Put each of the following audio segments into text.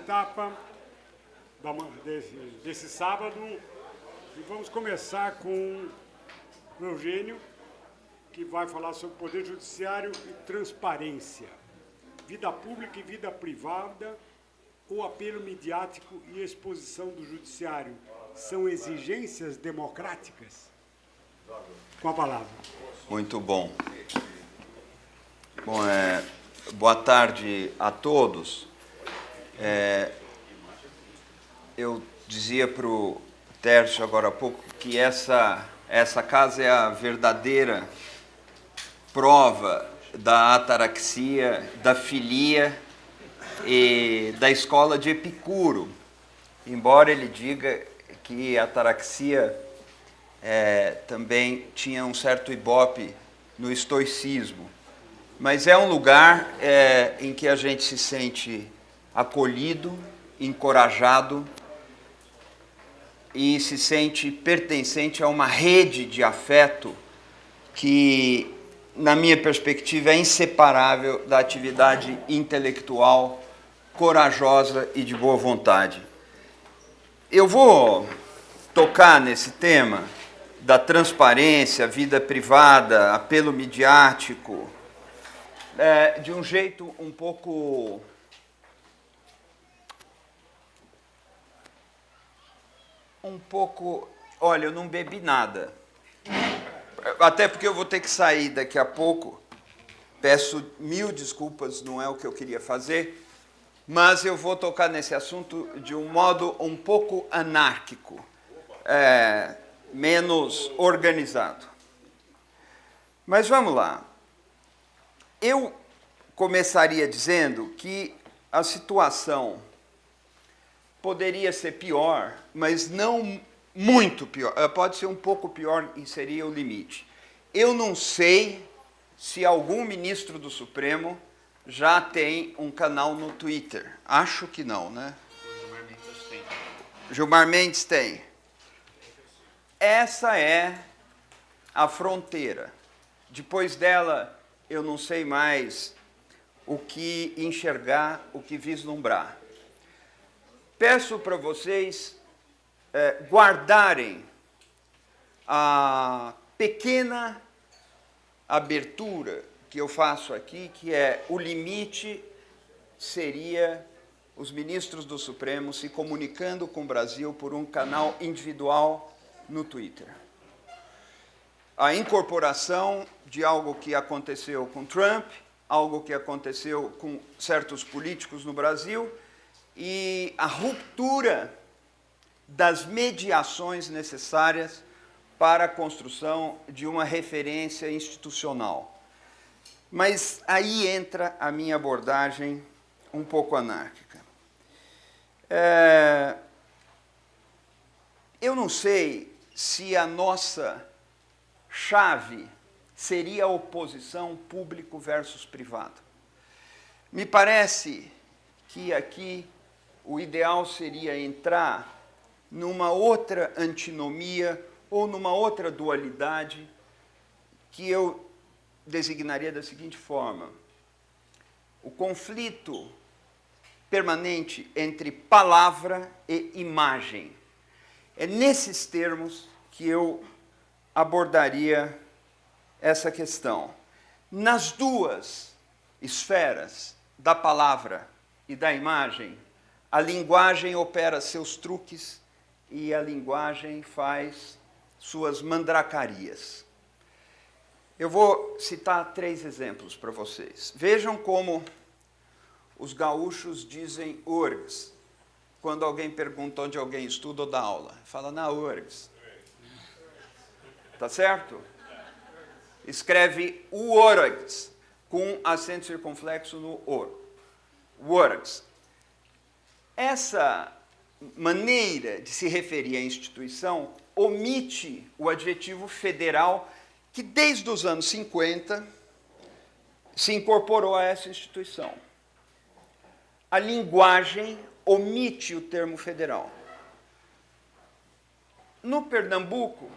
etapa desse sábado e vamos começar com o Eugênio, que vai falar sobre poder judiciário e transparência, vida pública e vida privada, o apelo midiático e exposição do judiciário são exigências democráticas? Com a palavra. Muito bom. Bom, boa tarde a todos. Eu dizia para o Tércio agora há pouco que essa casa é a verdadeira prova da ataraxia, da filia e da escola de Epicuro. Embora ele diga que a ataraxia também tinha um certo ibope no estoicismo. Mas é um lugar em que a gente se sente acolhido, encorajado e se sente pertencente a uma rede de afeto que, na minha perspectiva, é inseparável da atividade intelectual corajosa e de boa vontade. Eu vou tocar nesse tema da transparência, vida privada, apelo midiático, de um jeito um pouco olha, eu não bebi nada, até porque eu vou ter que sair daqui a pouco, peço mil desculpas, não é o que eu queria fazer, mas eu vou tocar nesse assunto de um modo um pouco anárquico, menos organizado. Mas vamos lá. Eu começaria dizendo que a situação poderia ser pior, mas não muito pior. Pode ser um pouco pior e seria o limite. Eu não sei se algum ministro do Supremo já tem um canal no Twitter. Acho que não, né? Gilmar Mendes tem. Gilmar Mendes tem. Essa é a fronteira. Depois dela, eu não sei mais o que enxergar, o que vislumbrar. Peço para vocês guardarem a pequena abertura que eu faço aqui, que o limite seria os ministros do Supremo se comunicando com o Brasil por um canal individual no Twitter. A incorporação de algo que aconteceu com Trump, algo que aconteceu com certos políticos no Brasil, e a ruptura das mediações necessárias para a construção de uma referência institucional. Mas aí entra a minha abordagem um pouco anárquica. Eu não sei se a nossa chave seria a oposição público versus privado. Me parece que aqui o ideal seria entrar numa outra antinomia ou numa outra dualidade que eu designaria da seguinte forma: o conflito permanente entre palavra e imagem. É nesses termos que eu abordaria essa questão. Nas duas esferas da palavra e da imagem, a linguagem opera seus truques e a linguagem faz suas mandracarias. Eu vou citar 3 exemplos para vocês. Vejam como os gaúchos dizem URGS. Quando alguém pergunta onde alguém estuda ou dá aula, fala na URGS. Tá certo? Escreve URGS, com acento circunflexo no OR. URGS. Essa maneira de se referir à instituição omite o adjetivo federal que, desde os anos 50, se incorporou a essa instituição. A linguagem omite o termo federal. No Pernambuco,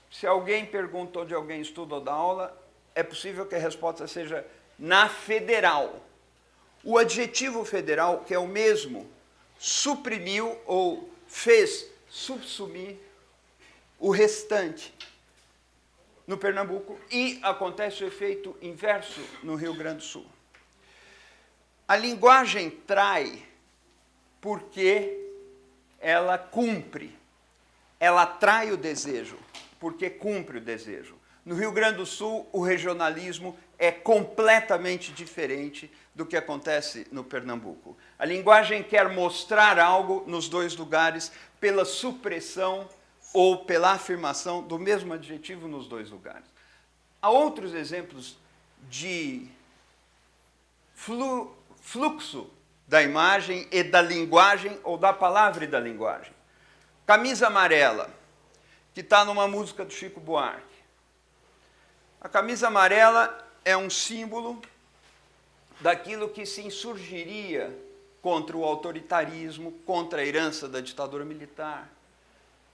se alguém pergunta onde alguém estuda ou dá aula, é possível que a resposta seja na federal. O adjetivo federal, que é o mesmo suprimiu ou fez subsumir o restante no Pernambuco e acontece o efeito inverso no Rio Grande do Sul. A linguagem trai porque ela cumpre, ela atrai o desejo, porque cumpre o desejo. No Rio Grande do Sul, o regionalismo é completamente diferente do que acontece no Pernambuco. A linguagem quer mostrar algo nos dois lugares pela supressão ou pela afirmação do mesmo adjetivo nos dois lugares. Há outros exemplos de fluxo da imagem e da linguagem, ou da palavra e da linguagem. Camisa amarela, que está numa música do Chico Buarque. A camisa amarela é um símbolo daquilo que se insurgiria contra o autoritarismo, contra a herança da ditadura militar,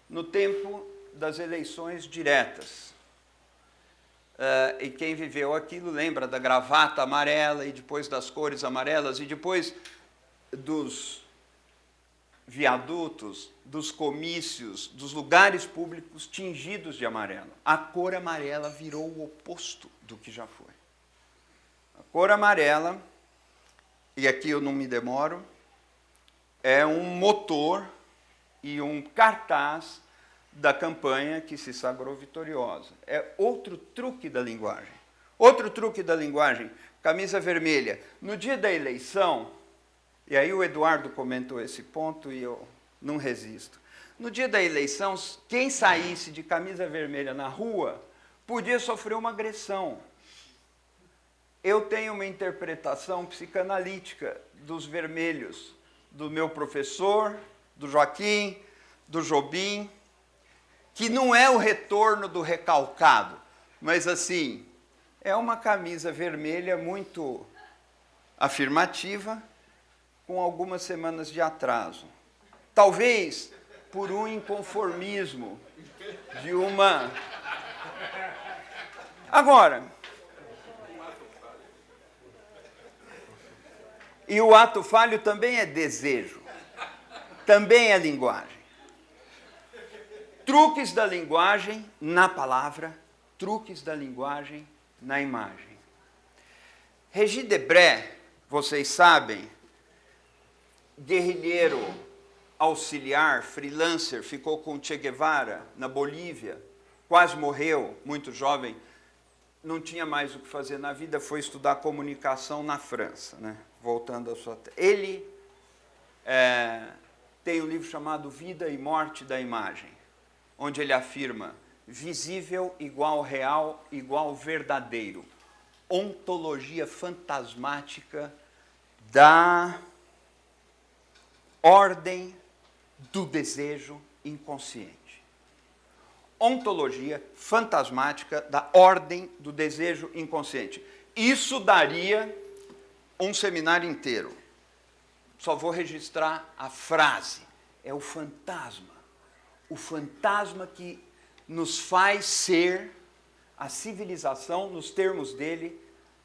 no tempo das eleições diretas. E quem viveu aquilo lembra da gravata amarela, e depois das cores amarelas, e depois dos viadutos, dos comícios, dos lugares públicos tingidos de amarelo. A cor amarela virou o oposto do que já foi. A cor amarela, e aqui eu não me demoro, é um motor e um cartaz da campanha que se sagrou vitoriosa. É outro truque da linguagem. Outro truque da linguagem, camisa vermelha. No dia da eleição, e aí o Eduardo comentou esse ponto e eu não resisto. No dia da eleição, quem saísse de camisa vermelha na rua podia sofrer uma agressão. Eu tenho uma interpretação psicanalítica dos vermelhos, do meu professor, do Joaquim, do Jobim, que não é o retorno do recalcado, mas assim, é uma camisa vermelha muito afirmativa, com algumas semanas de atraso. Talvez por um inconformismo de uma... Agora, e o ato falho também é desejo, também é linguagem. Truques da linguagem na palavra, truques da linguagem na imagem. Régis Debray, vocês sabem, guerrilheiro auxiliar, freelancer, ficou com Che Guevara na Bolívia, quase morreu, muito jovem, não tinha mais o que fazer na vida, foi estudar comunicação na França, né? Voltando à sua... Ele tem um livro chamado Vida e Morte da Imagem, onde ele afirma visível igual real igual verdadeiro, ontologia fantasmática da ordem do desejo inconsciente. Ontologia fantasmática da ordem do desejo inconsciente. Isso daria um seminário inteiro. Só vou registrar a frase. É o fantasma. O fantasma que nos faz ser a civilização, nos termos dele,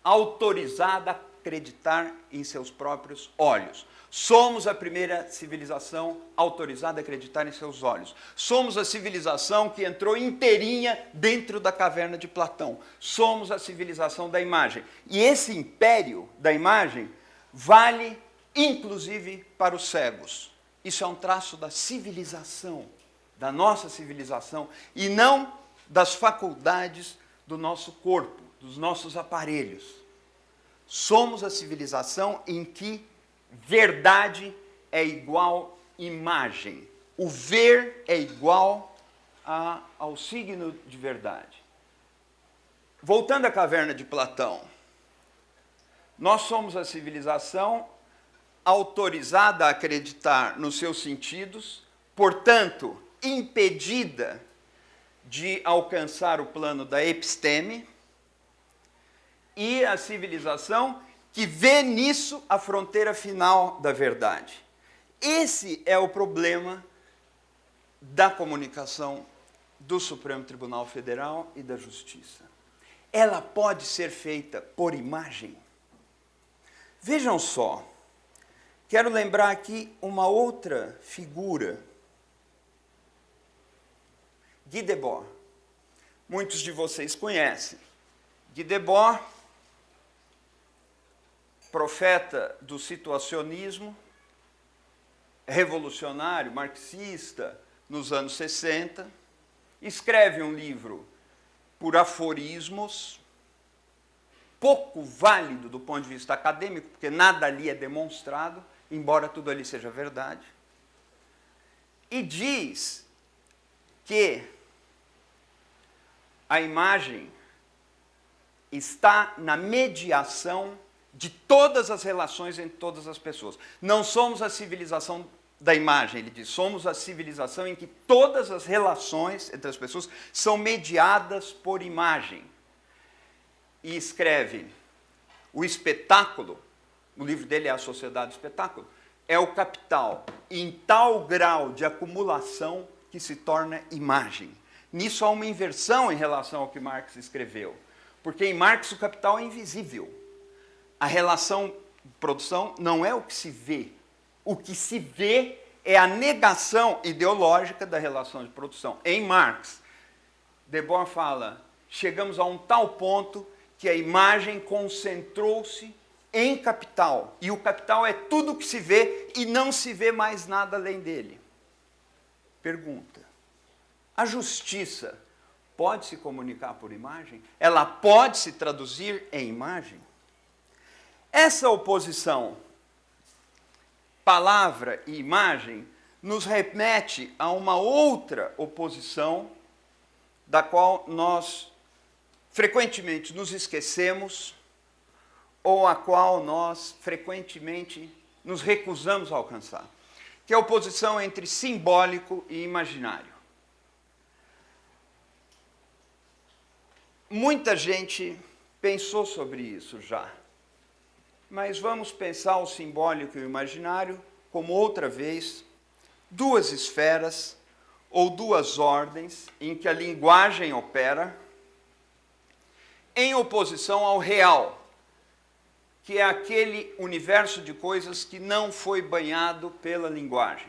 autorizada a acreditar em seus próprios olhos. Somos a primeira civilização autorizada a acreditar em seus olhos. Somos a civilização que entrou inteirinha dentro da caverna de Platão. Somos a civilização da imagem. E esse império da imagem vale, inclusive, para os cegos. Isso é um traço da civilização, da nossa civilização, e não das faculdades do nosso corpo, dos nossos aparelhos. Somos a civilização em que verdade é igual imagem. O ver é igual ao signo de verdade. Voltando à caverna de Platão, nós somos a civilização autorizada a acreditar nos seus sentidos, portanto, impedida de alcançar o plano da episteme, e a civilização que vê nisso a fronteira final da verdade. Esse é o problema da comunicação do Supremo Tribunal Federal e da Justiça. Ela pode ser feita por imagem. Vejam só, quero lembrar aqui uma outra figura, Guy Debord. Muitos de vocês conhecem. Guy Debord, profeta do situacionismo, revolucionário, marxista, nos anos 60, escreve um livro por aforismos, pouco válido do ponto de vista acadêmico, porque nada ali é demonstrado, embora tudo ali seja verdade, e diz que a imagem está na mediação de todas as relações entre todas as pessoas. Não somos a civilização da imagem, ele diz, somos a civilização em que todas as relações entre as pessoas são mediadas por imagem. E escreve, o espetáculo, o livro dele é A Sociedade do Espetáculo, é o capital em tal grau de acumulação que se torna imagem. Nisso há uma inversão em relação ao que Marx escreveu, porque em Marx o capital é invisível. A relação de produção não é o que se vê. O que se vê é a negação ideológica da relação de produção. Em Marx, Debord fala, chegamos a um tal ponto que a imagem concentrou-se em capital. E o capital é tudo o que se vê e não se vê mais nada além dele. Pergunta, a justiça pode se comunicar por imagem? Ela pode se traduzir em imagem? Essa oposição, palavra e imagem, nos remete a uma outra oposição da qual nós frequentemente nos esquecemos ou a qual nós frequentemente nos recusamos a alcançar, que é a oposição entre simbólico e imaginário. Muita gente pensou sobre isso já, mas vamos pensar o simbólico e o imaginário como outra vez duas esferas ou duas ordens em que a linguagem opera em oposição ao real, que é aquele universo de coisas que não foi banhado pela linguagem.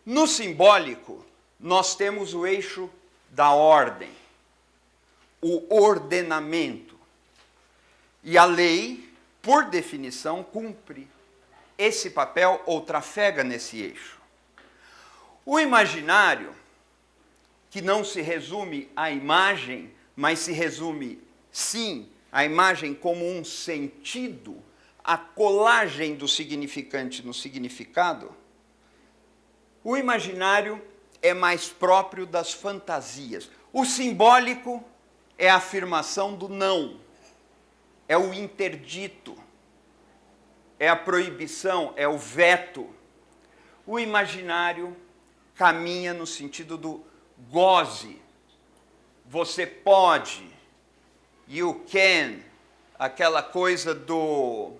No simbólico, nós temos o eixo da ordem, o ordenamento. E a lei, por definição, cumpre esse papel ou trafega nesse eixo. O imaginário, que não se resume à imagem, mas se resume, sim, à imagem como um sentido, a colagem do significante no significado, o imaginário é mais próprio das fantasias. O simbólico é a afirmação do não, é o interdito, é a proibição, é o veto. O imaginário caminha no sentido do goze, você pode, you can, aquela coisa do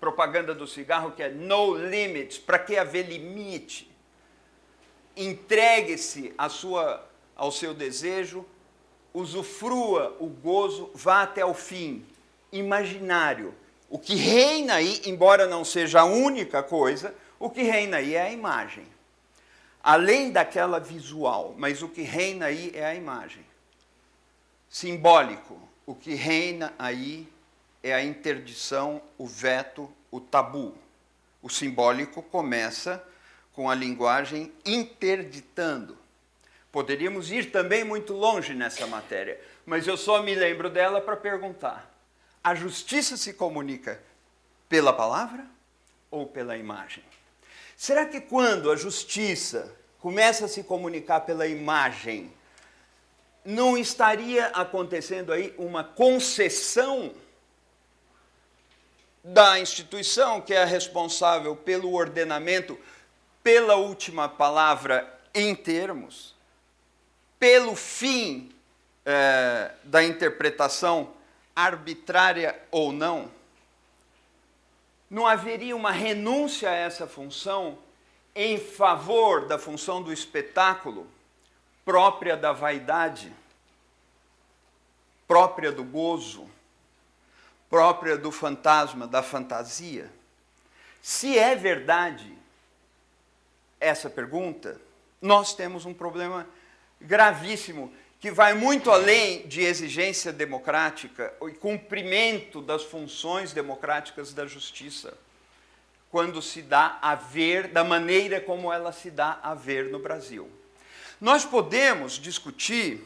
propaganda do cigarro que é no limits, para que haver limite? Entregue-se ao seu desejo, usufrua o gozo, vá até o fim. Imaginário. O que reina aí, embora não seja a única coisa, o que reina aí é a imagem. Além daquela visual, mas o que reina aí é a imagem. Simbólico. O que reina aí é a interdição, o veto, o tabu. O simbólico começa com a linguagem interditando. Poderíamos ir também muito longe nessa matéria, mas eu só me lembro dela para perguntar: a justiça se comunica pela palavra ou pela imagem? Será que quando a justiça começa a se comunicar pela imagem, não estaria acontecendo aí uma concessão da instituição que é responsável pelo ordenamento, pela última palavra em termos, pelo fim da interpretação arbitrária ou não? Não haveria uma renúncia a essa função em favor da função do espetáculo, própria da vaidade, própria do gozo, própria do fantasma, da fantasia? Se é verdade essa pergunta, nós temos um problema gravíssimo, que vai muito além de exigência democrática e cumprimento das funções democráticas da justiça, quando se dá a ver da maneira como ela se dá a ver no Brasil. Nós podemos discutir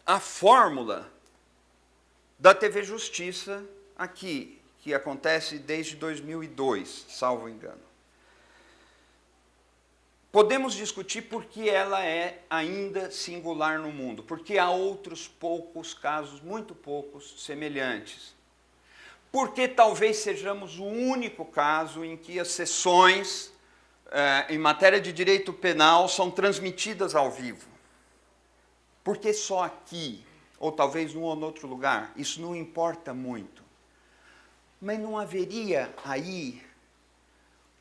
a fórmula da TV Justiça aqui, que acontece desde 2002, salvo engano. Podemos discutir por que ela é ainda singular no mundo, porque há outros poucos casos, muito poucos, semelhantes. Porque talvez sejamos o único caso em que as sessões em matéria de direito penal são transmitidas ao vivo. Porque só aqui, ou talvez num ou outro lugar, isso não importa muito. Mas não haveria aí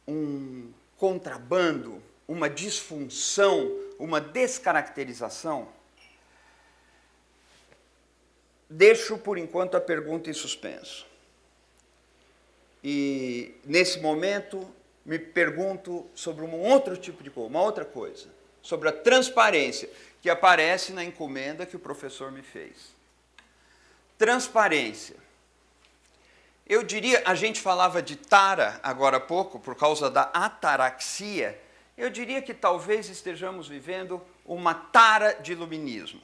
um contrabando, uma disfunção, uma descaracterização? Deixo, por enquanto, a pergunta em suspenso. E, nesse momento, me pergunto sobre um outro tipo de coisa, uma outra coisa, sobre a transparência, que aparece na encomenda que o professor me fez. Transparência. Eu diria, a gente falava de tara agora há pouco, por causa da ataraxia. Eu diria que talvez estejamos vivendo uma tara de iluminismo.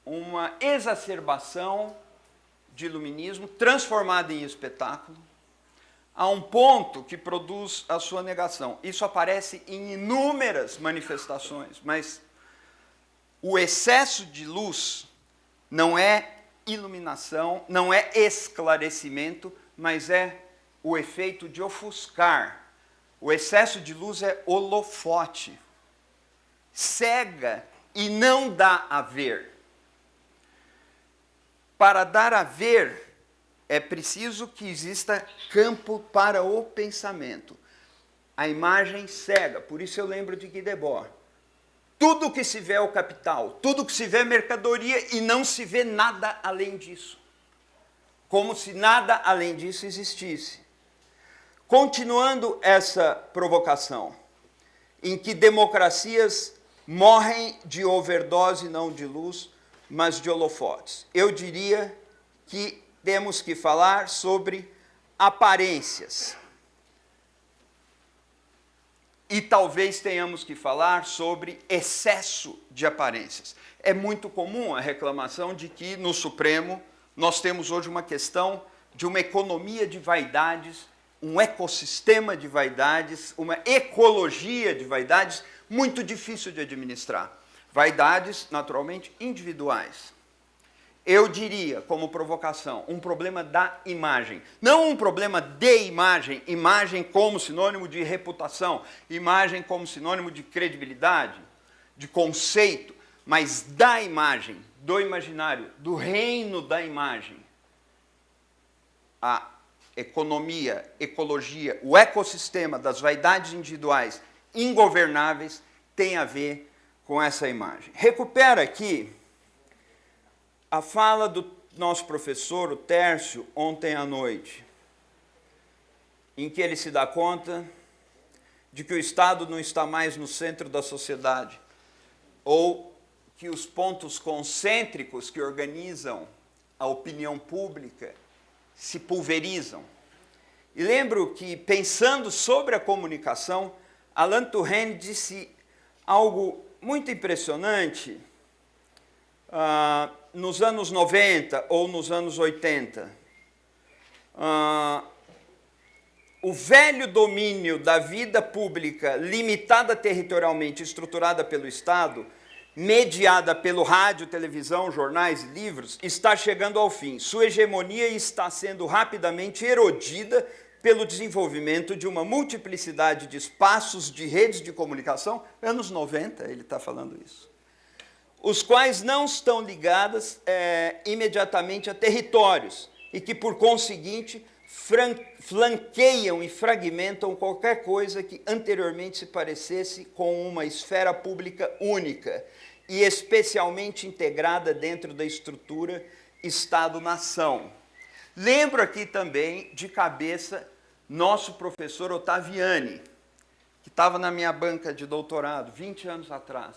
Uma exacerbação de iluminismo transformada em espetáculo, a um ponto que produz a sua negação. Isso aparece em inúmeras manifestações, mas o excesso de luz não é iluminação, não é esclarecimento, mas é o efeito de ofuscar. O excesso de luz é holofote, cega e não dá a ver. Para dar a ver, é preciso que exista campo para o pensamento. A imagem cega, por isso eu lembro de Guy Debord. Tudo que se vê é o capital, tudo que se vê é mercadoria e não se vê nada além disso. Como se nada além disso existisse. Continuando essa provocação, em que democracias morrem de overdose, não de luz, mas de holofotes. Eu diria que temos que falar sobre aparências. E talvez tenhamos que falar sobre excesso de aparências. É muito comum a reclamação de que no Supremo nós temos hoje uma questão de uma economia de vaidades, um ecossistema de vaidades, uma ecologia de vaidades muito difícil de administrar. Vaidades, naturalmente, individuais. Eu diria, como provocação, um problema da imagem. Não um problema de imagem, imagem como sinônimo de reputação, imagem como sinônimo de credibilidade, de conceito, mas da imagem, do imaginário, do reino da imagem. A economia, ecologia, o ecossistema das vaidades individuais ingovernáveis tem a ver com essa imagem. Recupera aqui a fala do nosso professor, o Tércio, ontem à noite, em que ele se dá conta de que o Estado não está mais no centro da sociedade, ou que os pontos concêntricos que organizam a opinião pública se pulverizam. E lembro que, pensando sobre a comunicação, Alain Touraine disse algo muito impressionante nos anos 90 ou nos anos 80. O velho domínio da vida pública, limitada territorialmente, estruturada pelo Estado, mediada pelo rádio, televisão, jornais e livros, está chegando ao fim. Sua hegemonia está sendo rapidamente erodida pelo desenvolvimento de uma multiplicidade de espaços, de redes de comunicação, anos 90 ele está falando isso, os quais não estão ligadas imediatamente a territórios e que, por conseguinte, flanqueiam e fragmentam qualquer coisa que anteriormente se parecesse com uma esfera pública única e especialmente integrada dentro da estrutura Estado-nação. Lembro aqui também, de cabeça, nosso professor Ottaviani, que estava na minha banca de doutorado 20 anos atrás,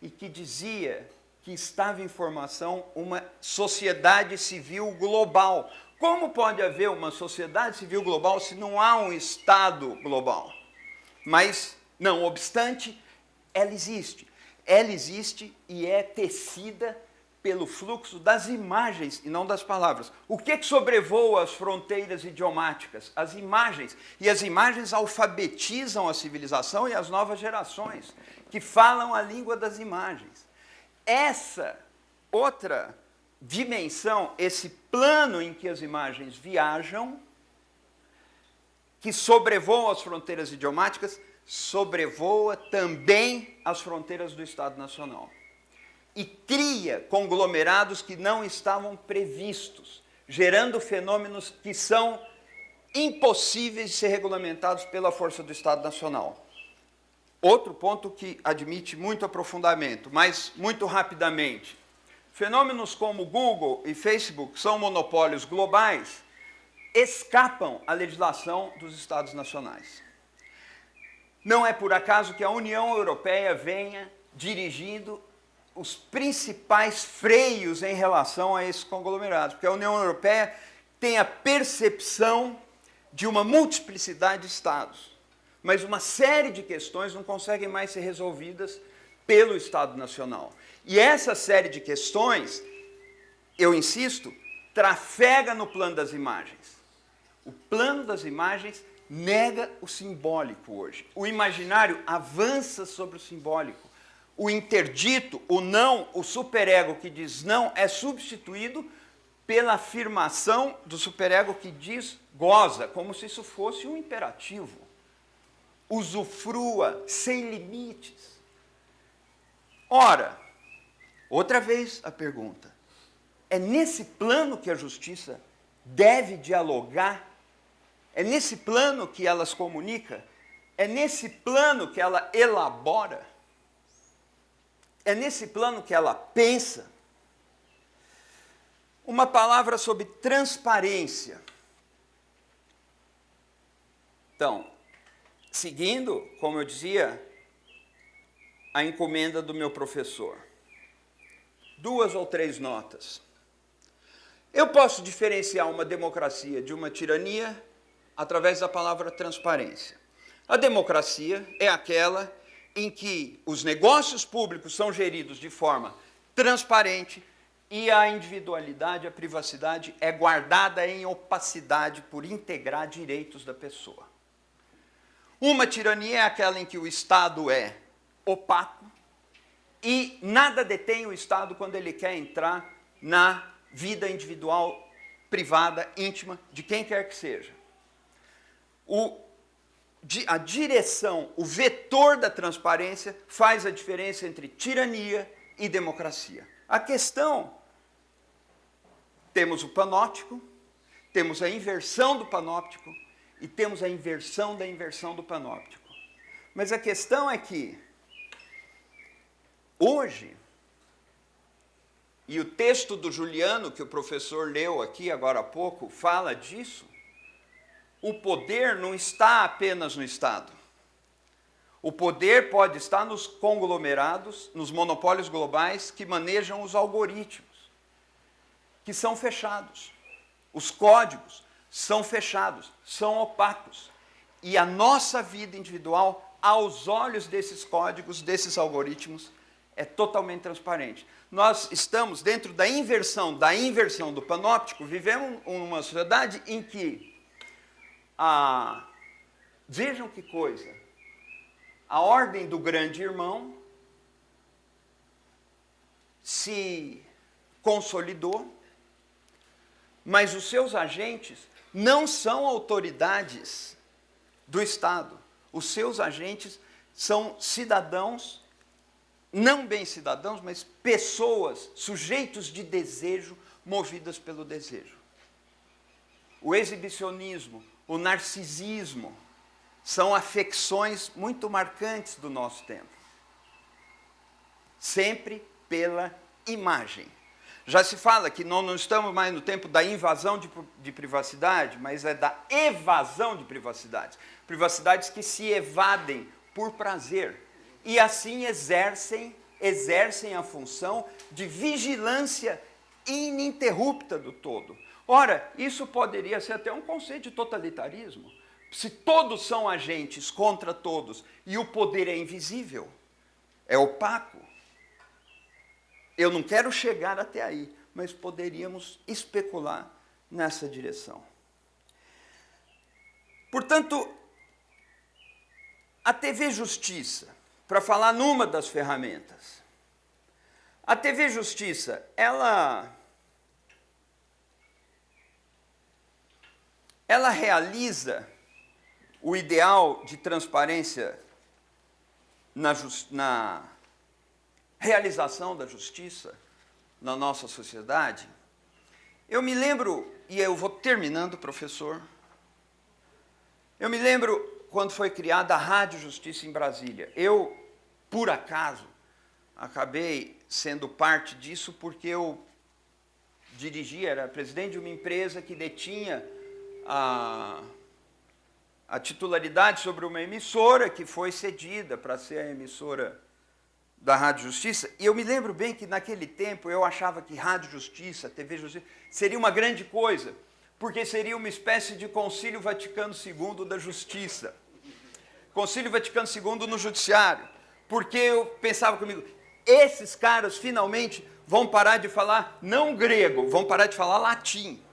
e que dizia que estava em formação uma sociedade civil global. Como pode haver uma sociedade civil global se não há um Estado global? Mas, não obstante, ela existe. Ela existe e é tecida pelo fluxo das imagens e não das palavras. O que sobrevoa as fronteiras idiomáticas? As imagens. E as imagens alfabetizam a civilização e as novas gerações, que falam a língua das imagens. Essa outra dimensão, esse plano em que as imagens viajam, que sobrevoa as fronteiras idiomáticas, sobrevoa também as fronteiras do Estado Nacional. E cria conglomerados que não estavam previstos, gerando fenômenos que são impossíveis de ser regulamentados pela força do Estado Nacional. Outro ponto que admite muito aprofundamento, mas muito rapidamente. Fenômenos como Google e Facebook são monopólios globais, escapam à legislação dos Estados nacionais. Não é por acaso que a União Europeia venha dirigindo os principais freios em relação a esses conglomerados, porque a União Europeia tem a percepção de uma multiplicidade de Estados, mas uma série de questões não conseguem mais ser resolvidas pelo Estado Nacional. E essa série de questões, eu insisto, trafega no plano das imagens. O plano das imagens nega o simbólico hoje. O imaginário avança sobre o simbólico. O interdito, o não, o superego que diz não é substituído pela afirmação do superego que diz goza, como se isso fosse um imperativo. Usufrua, sem limites. Ora, outra vez a pergunta, é nesse plano que a justiça deve dialogar? É nesse plano que ela se comunica? É nesse plano que ela elabora? É nesse plano que ela pensa? Uma palavra sobre transparência. Então, seguindo, como eu dizia, a encomenda do meu professor. 2 ou 3 notas. Eu posso diferenciar uma democracia de uma tirania através da palavra transparência. A democracia é aquela em que os negócios públicos são geridos de forma transparente e a individualidade, a privacidade é guardada em opacidade por integrar direitos da pessoa. Uma tirania é aquela em que o Estado é opaco e nada detém o Estado quando ele quer entrar na vida individual, privada, íntima, de quem quer que seja. A direção, o vetor da transparência faz a diferença entre tirania e democracia. A questão, temos o panóptico, temos a inversão do panóptico e temos a inversão da inversão do panóptico. Mas a questão é que, hoje, e o texto do Juliano, que o professor leu aqui agora há pouco, fala disso, o poder não está apenas no Estado. O poder pode estar nos conglomerados, nos monopólios globais que manejam os algoritmos, que são fechados. Os códigos são fechados, são opacos. E a nossa vida individual, aos olhos desses códigos, desses algoritmos, é totalmente transparente. Nós estamos dentro da inversão do panóptico, vivemos uma sociedade em que vejam que coisa, a ordem do grande irmão se consolidou, mas os seus agentes não são autoridades do Estado. Os seus agentes são cidadãos, não bem cidadãos, mas pessoas, sujeitos de desejo, movidas pelo desejo. O exibicionismo, o narcisismo, são afecções muito marcantes do nosso tempo. Sempre pela imagem. Já se fala que não estamos mais no tempo da invasão de privacidade, mas é da evasão de privacidades. Privacidades que se evadem por prazer e assim exercem a função de vigilância ininterrupta do todo. Ora, isso poderia ser até um conceito de totalitarismo. Se todos são agentes contra todos e o poder é invisível, é opaco. Eu não quero chegar até aí, mas poderíamos especular nessa direção. Portanto, a TV Justiça, para falar numa das ferramentas, a TV Justiça, ela realiza o ideal de transparência na realização da justiça na nossa sociedade. Eu me lembro, e eu vou terminando, professor, eu me lembro quando foi criada a Rádio Justiça em Brasília. Eu, por acaso, acabei sendo parte disso porque eu era presidente de uma empresa que detinha a titularidade sobre uma emissora que foi cedida para ser a emissora da Rádio Justiça, e eu me lembro bem que naquele tempo eu achava que Rádio Justiça, TV Justiça, seria uma grande coisa, porque seria uma espécie de Concílio Vaticano II da Justiça. Concílio Vaticano II no Judiciário, porque eu pensava comigo, esses caras finalmente vão parar de falar não grego, vão parar de falar latim.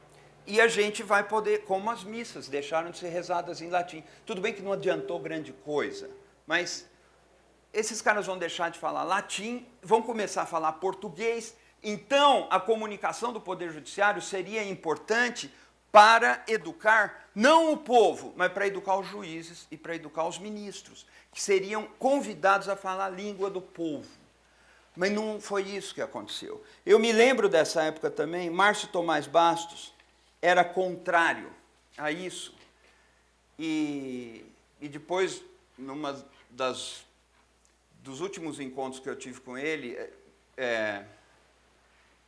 E a gente vai poder, como as missas deixaram de ser rezadas em latim. Tudo bem que não adiantou grande coisa, mas esses caras vão deixar de falar latim, vão começar a falar português, então a comunicação do Poder Judiciário seria importante para educar, não o povo, mas para educar os juízes e para educar os ministros, que seriam convidados a falar a língua do povo. Mas não foi isso que aconteceu. Eu me lembro dessa época também, Márcio Tomás Bastos era contrário a isso. E depois, dos últimos encontros que eu tive com ele,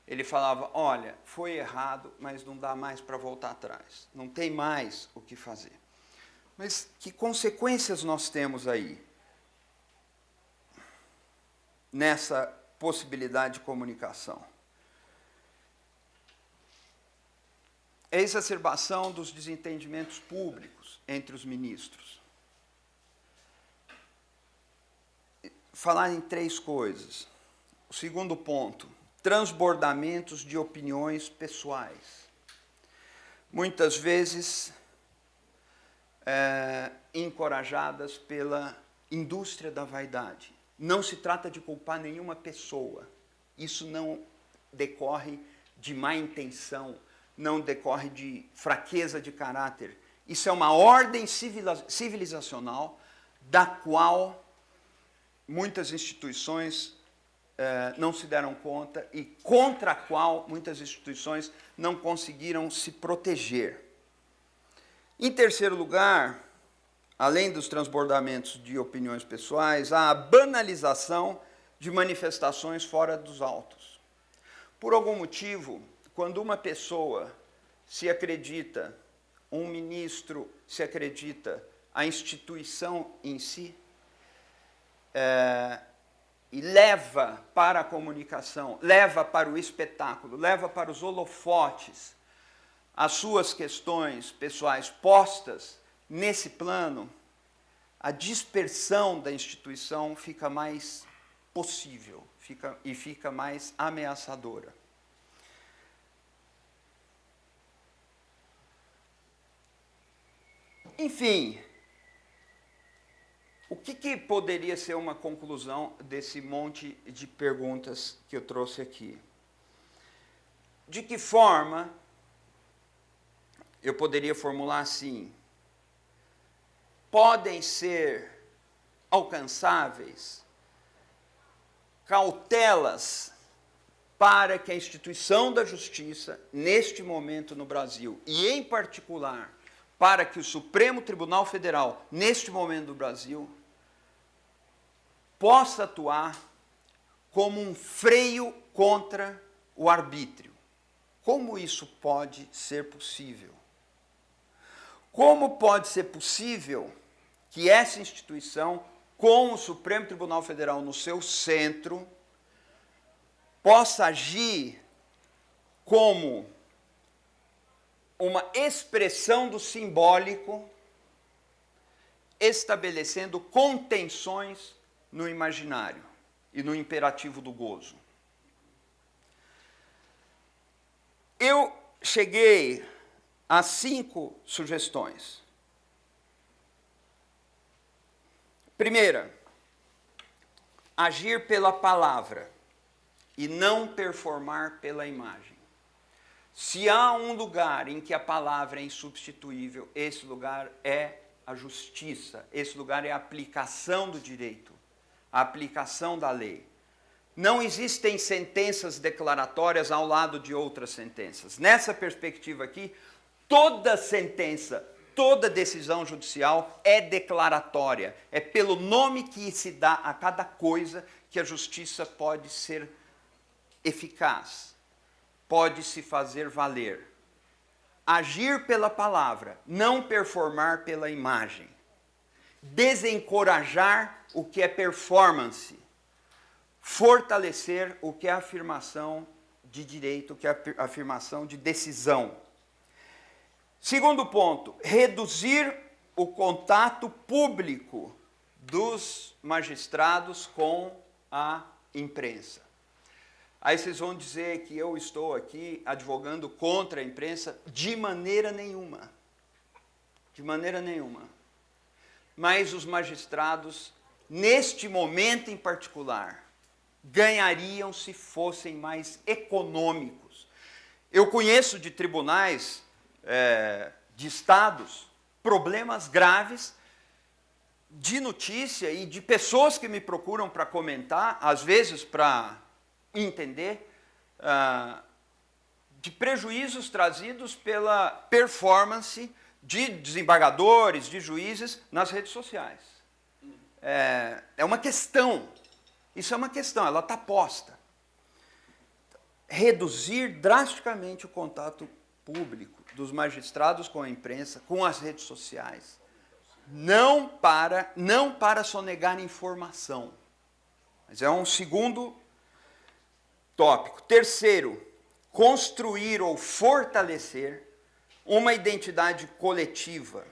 ele falava, olha, foi errado, mas não dá mais para voltar atrás. Não tem mais o que fazer. Mas que consequências nós temos aí nessa possibilidade de comunicação? É a exacerbação dos desentendimentos públicos entre os ministros. Falar em três coisas. O segundo ponto, transbordamentos de opiniões pessoais. Muitas vezes encorajadas pela indústria da vaidade. Não se trata de culpar nenhuma pessoa. Isso não decorre de má intenção, não decorre de fraqueza de caráter. Isso é uma ordem civilizacional da qual muitas instituições não se deram conta e contra a qual muitas instituições não conseguiram se proteger. Em terceiro lugar, além dos transbordamentos de opiniões pessoais, há a banalização de manifestações fora dos autos. Por algum motivo, quando uma pessoa se acredita, um ministro se acredita, a instituição em si, e leva para a comunicação, leva para o espetáculo, leva para os holofotes as suas questões pessoais postas nesse plano, a dispersão da instituição fica mais possível, fica mais ameaçadora. Enfim, o que poderia ser uma conclusão desse monte de perguntas que eu trouxe aqui? De que forma eu poderia formular assim? Podem ser alcançáveis cautelas para que a instituição da justiça, neste momento no Brasil, e em particular para que o Supremo Tribunal Federal, neste momento do Brasil, possa atuar como um freio contra o arbítrio. Como isso pode ser possível? Como pode ser possível que essa instituição, com o Supremo Tribunal Federal no seu centro, possa agir como uma expressão do simbólico, estabelecendo contenções no imaginário e no imperativo do gozo? Eu cheguei a 5 sugestões. Primeira, agir pela palavra e não performar pela imagem. Se há um lugar em que a palavra é insubstituível, esse lugar é a justiça, esse lugar é a aplicação do direito, a aplicação da lei. Não existem sentenças declaratórias ao lado de outras sentenças. Nessa perspectiva aqui, toda sentença, toda decisão judicial é declaratória. É pelo nome que se dá a cada coisa que a justiça pode ser eficaz, pode se fazer valer. Agir pela palavra, não performar pela imagem. Desencorajar o que é performance. Fortalecer o que é afirmação de direito, o que é afirmação de decisão. Segundo ponto, reduzir o contato público dos magistrados com a imprensa. Aí vocês vão dizer que eu estou aqui advogando contra a imprensa. De maneira nenhuma. De maneira nenhuma. Mas os magistrados, neste momento em particular, ganhariam se fossem mais econômicos. Eu conheço de tribunais, de estados, problemas graves de notícia e de pessoas que me procuram para comentar, às vezes para entender, de prejuízos trazidos pela performance de desembargadores, de juízes nas redes sociais. É uma questão, isso é uma questão, ela está posta. Reduzir drasticamente o contato público dos magistrados com a imprensa, com as redes sociais, não para sonegar informação, mas é um segundo tópico. Terceiro, construir ou fortalecer uma identidade coletiva.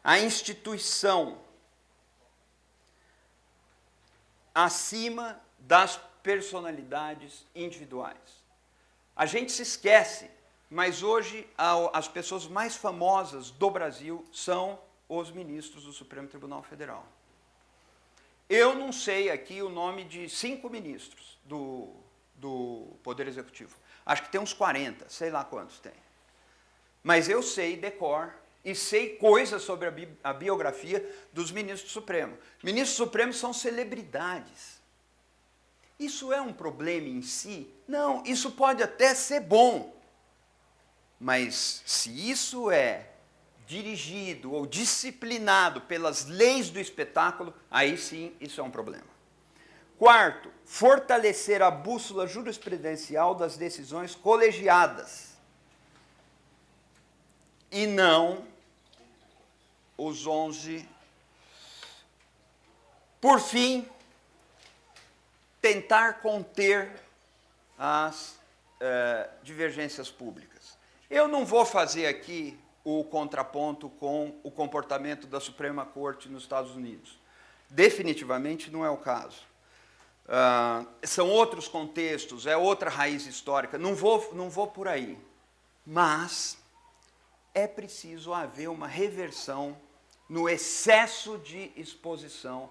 A instituição acima das personalidades individuais. A gente se esquece, mas hoje as pessoas mais famosas do Brasil são os ministros do Supremo Tribunal Federal. Eu não sei aqui o nome de 5 ministros do Poder Executivo. Acho que tem uns 40, sei lá quantos tem. Mas eu sei decor e sei coisas sobre a biografia dos ministros do Supremo. Ministros supremos são celebridades. Isso é um problema em si? Não, isso pode até ser bom. Mas se isso é dirigido ou disciplinado pelas leis do espetáculo, aí sim isso é um problema. Quarto, fortalecer a bússola jurisprudencial das decisões colegiadas e não os 11. Por fim, tentar conter as divergências públicas. Eu não vou fazer aqui o contraponto com o comportamento da Suprema Corte nos Estados Unidos. Definitivamente não é o caso. São outros contextos, é outra raiz histórica, não vou por aí. Mas é preciso haver uma reversão no excesso de exposição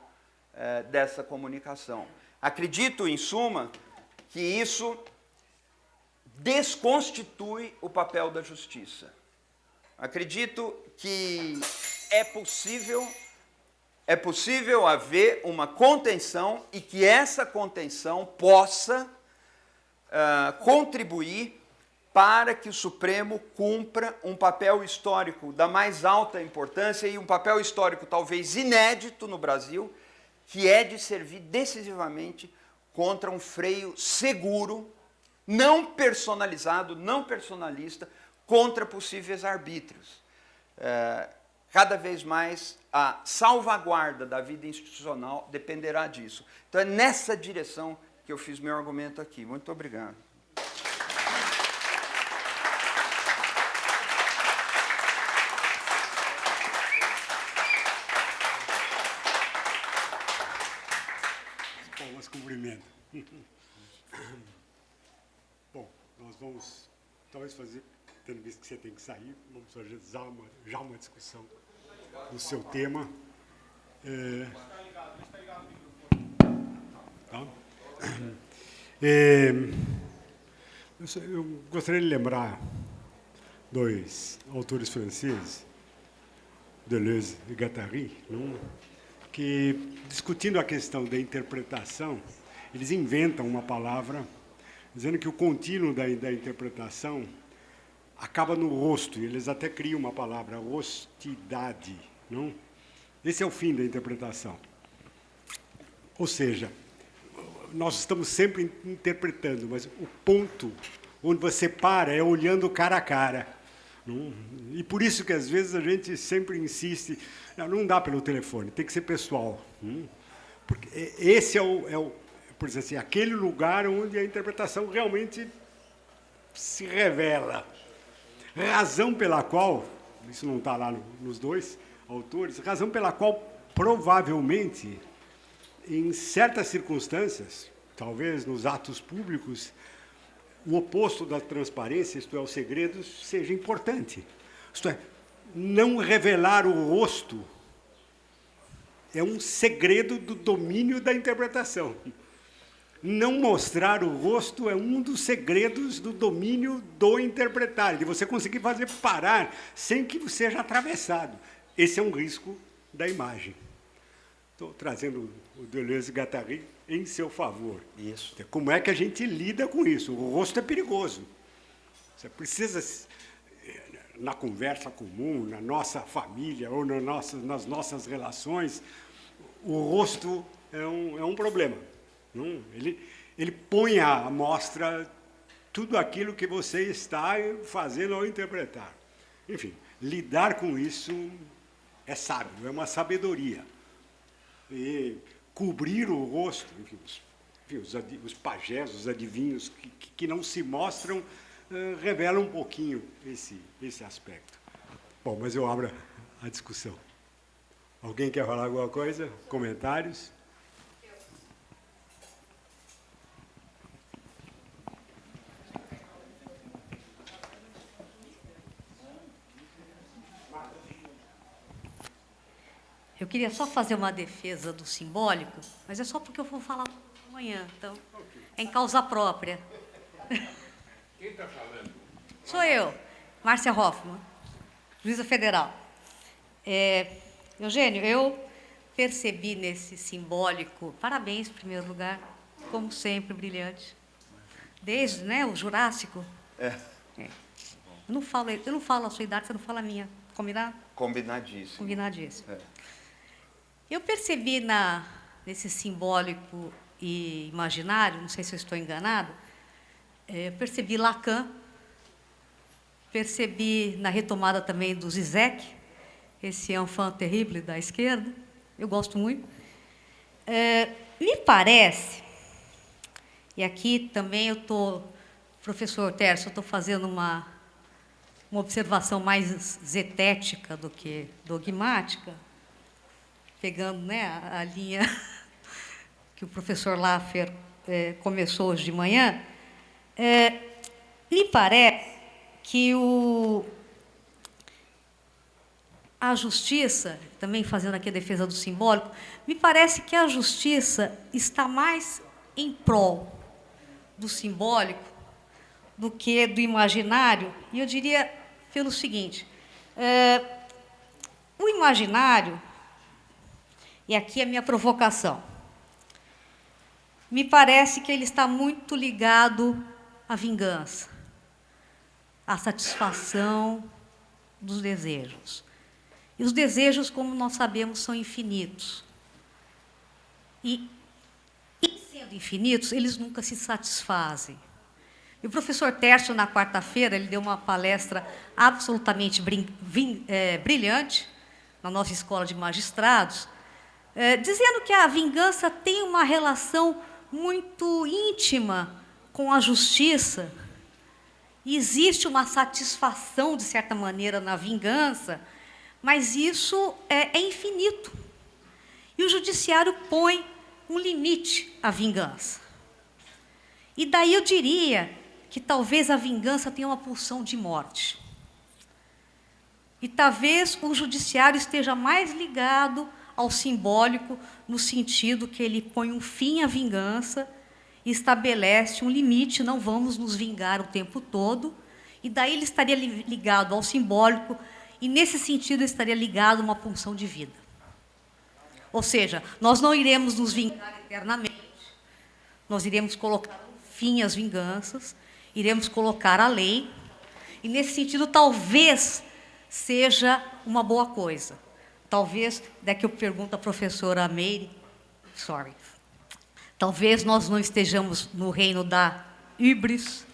dessa comunicação. Acredito, em suma, que isso desconstitui o papel da justiça. Acredito que é possível haver uma contenção e que essa contenção possa contribuir para que o Supremo cumpra um papel histórico da mais alta importância e um papel histórico talvez inédito no Brasil, que é de servir decisivamente contra um freio seguro não personalizado, não personalista, contra possíveis arbítrios. Cada vez mais a salvaguarda da vida institucional dependerá disso. Então é nessa direção que eu fiz meu argumento aqui. Muito obrigado. Palmas, cumprimento. Bom, nós vamos talvez fazer, tendo visto que você tem que sair, vamos fazer já uma discussão do seu tema. Tá? Eu gostaria de lembrar dois autores franceses, Deleuze e Guattari, que, discutindo a questão da interpretação, eles inventam uma palavra dizendo que o contínuo da interpretação acaba no rosto, e eles até criam uma palavra, rostidade. Não? Esse é o fim da interpretação. Ou seja, nós estamos sempre interpretando, mas o ponto onde você para é olhando cara a cara. Não? E por isso que, às vezes, a gente sempre insiste, não dá pelo telefone, tem que ser pessoal. Não? Porque esse por exemplo assim, aquele lugar onde a interpretação realmente se revela. Razão pela qual, isso não está lá nos dois autores, razão pela qual, provavelmente, em certas circunstâncias, talvez nos atos públicos, o oposto da transparência, isto é, os segredos, seja importante. Isto é, não revelar o rosto é um segredo do domínio da interpretação. Não mostrar o rosto é um dos segredos do domínio do interpretar, de você conseguir fazer parar sem que seja atravessado. Esse é um risco da imagem. Estou trazendo o Deleuze e Guattari em seu favor. Isso. Como é que a gente lida com isso? O rosto é perigoso. Você precisa, na conversa comum, na nossa família ou nas nossas relações, o rosto é um problema. Não? Ele põe à mostra tudo aquilo que você está fazendo ao interpretar. Enfim, lidar com isso é sábio, é uma sabedoria. E cobrir o rosto, enfim, os pajés, os adivinhos que não se mostram, revelam um pouquinho esse aspecto. Bom, mas eu abro a discussão. Alguém quer falar alguma coisa? Comentários? Eu queria só fazer uma defesa do simbólico, mas é só porque eu vou falar amanhã, então, é em causa própria. Quem está falando? Sou eu, Márcia Hoffmann, juíza federal. Eugênio, eu percebi nesse simbólico, parabéns, em primeiro lugar, como sempre, brilhante, desde o Jurássico. Eu não falo a sua idade, você não fala a minha, combinado? Combinadíssimo. Combinadíssimo. Eu percebi nesse simbólico e imaginário, não sei se eu estou enganada, percebi Lacan, percebi na retomada também do Zizek, esse enfant terrible da esquerda, eu gosto muito. Me parece, e aqui também eu estou, professor Tércio, eu estou fazendo uma observação mais zetética do que dogmática, pegando a linha que o professor Laffer começou hoje de manhã, me parece que a justiça, também fazendo aqui a defesa do simbólico, me parece que a justiça está mais em prol do simbólico do que do imaginário, e eu diria pelo seguinte, o imaginário, e aqui é a minha provocação, me parece que ele está muito ligado à vingança, à satisfação dos desejos. E os desejos, como nós sabemos, são infinitos. E sendo infinitos, eles nunca se satisfazem. E o professor Tércio, na quarta-feira, ele deu uma palestra absolutamente brilhante na nossa escola de magistrados, dizendo que a vingança tem uma relação muito íntima com a justiça. E existe uma satisfação, de certa maneira, na vingança, mas isso é infinito. E o judiciário põe um limite à vingança. E daí eu diria que talvez a vingança tenha uma pulsão de morte. E talvez o judiciário esteja mais ligado ao simbólico, no sentido que ele põe um fim à vingança e estabelece um limite, não vamos nos vingar o tempo todo, e daí ele estaria ligado ao simbólico, e nesse sentido estaria ligado a uma pulsão de vida. Ou seja, nós não iremos nos vingar eternamente, nós iremos colocar um fim às vinganças, iremos colocar a lei, e nesse sentido talvez seja uma boa coisa. Talvez, daqui eu pergunto à professora Meire, talvez nós não estejamos no reino da híbris,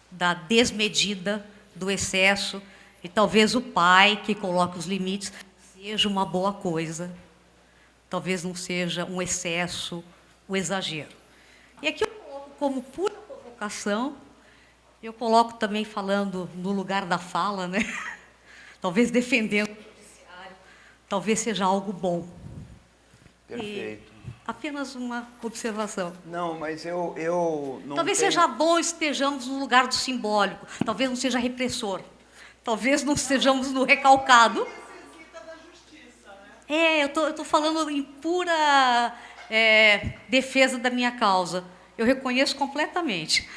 da desmedida, do excesso, e talvez o pai que coloca os limites seja uma boa coisa, talvez não seja um excesso, um exagero. E aqui eu coloco como pura provocação, eu coloco também falando no lugar da fala, né? Talvez defendendo o judiciário, talvez seja algo bom. Perfeito. Apenas uma observação. Não, mas eu não Talvez tenho... seja bom estejamos no lugar do simbólico, talvez não seja repressor, talvez não estejamos no recalcado. Eu estou falando em pura defesa da minha causa. Eu reconheço completamente.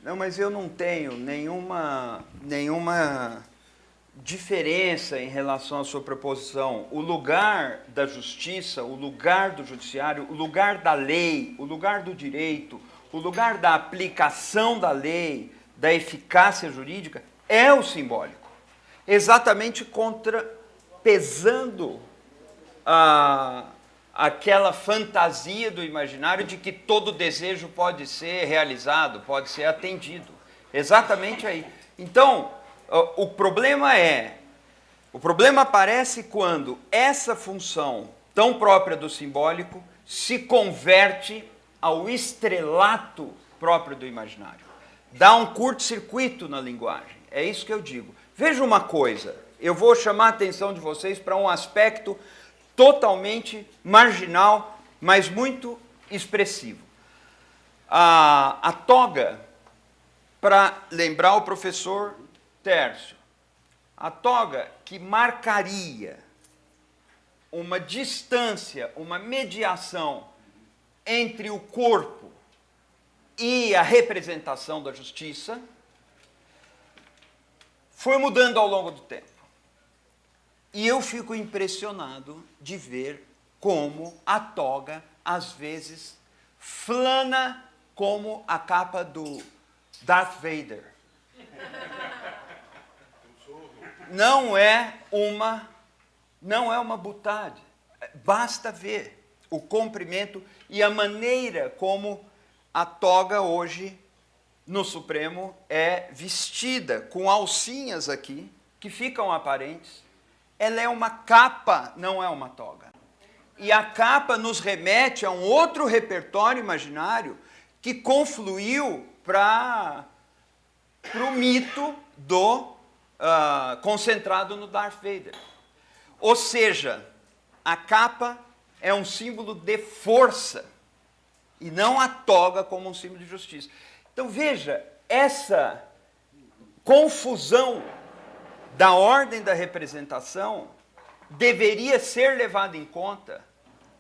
Não, mas eu não tenho nenhuma diferença em relação à sua proposição. O lugar da justiça, o lugar do judiciário, o lugar da lei, o lugar do direito, o lugar da aplicação da lei, da eficácia jurídica, é o simbólico. Exatamente pesando aquela fantasia do imaginário de que todo desejo pode ser realizado, pode ser atendido. Exatamente aí. Então, o problema aparece quando essa função tão própria do simbólico se converte ao estrelato próprio do imaginário. Dá um curto-circuito na linguagem. É isso que eu digo. Veja uma coisa, eu vou chamar a atenção de vocês para um aspecto totalmente marginal, mas muito expressivo. A toga, para lembrar o professor Tércio, a toga que marcaria uma distância, uma mediação entre o corpo e a representação da justiça, foi mudando ao longo do tempo. E eu fico impressionado de ver como a toga, às vezes, flana como a capa do Darth Vader. Não é uma butade. Basta ver o comprimento e a maneira como a toga hoje no Supremo é vestida, com alcinhas aqui, que ficam aparentes. Ela é uma capa, não é uma toga. E a capa nos remete a um outro repertório imaginário que confluiu para o mito do concentrado no Darth Vader. Ou seja, a capa é um símbolo de força e não a toga como um símbolo de justiça. Então veja, essa confusão da ordem da representação deveria ser levada em conta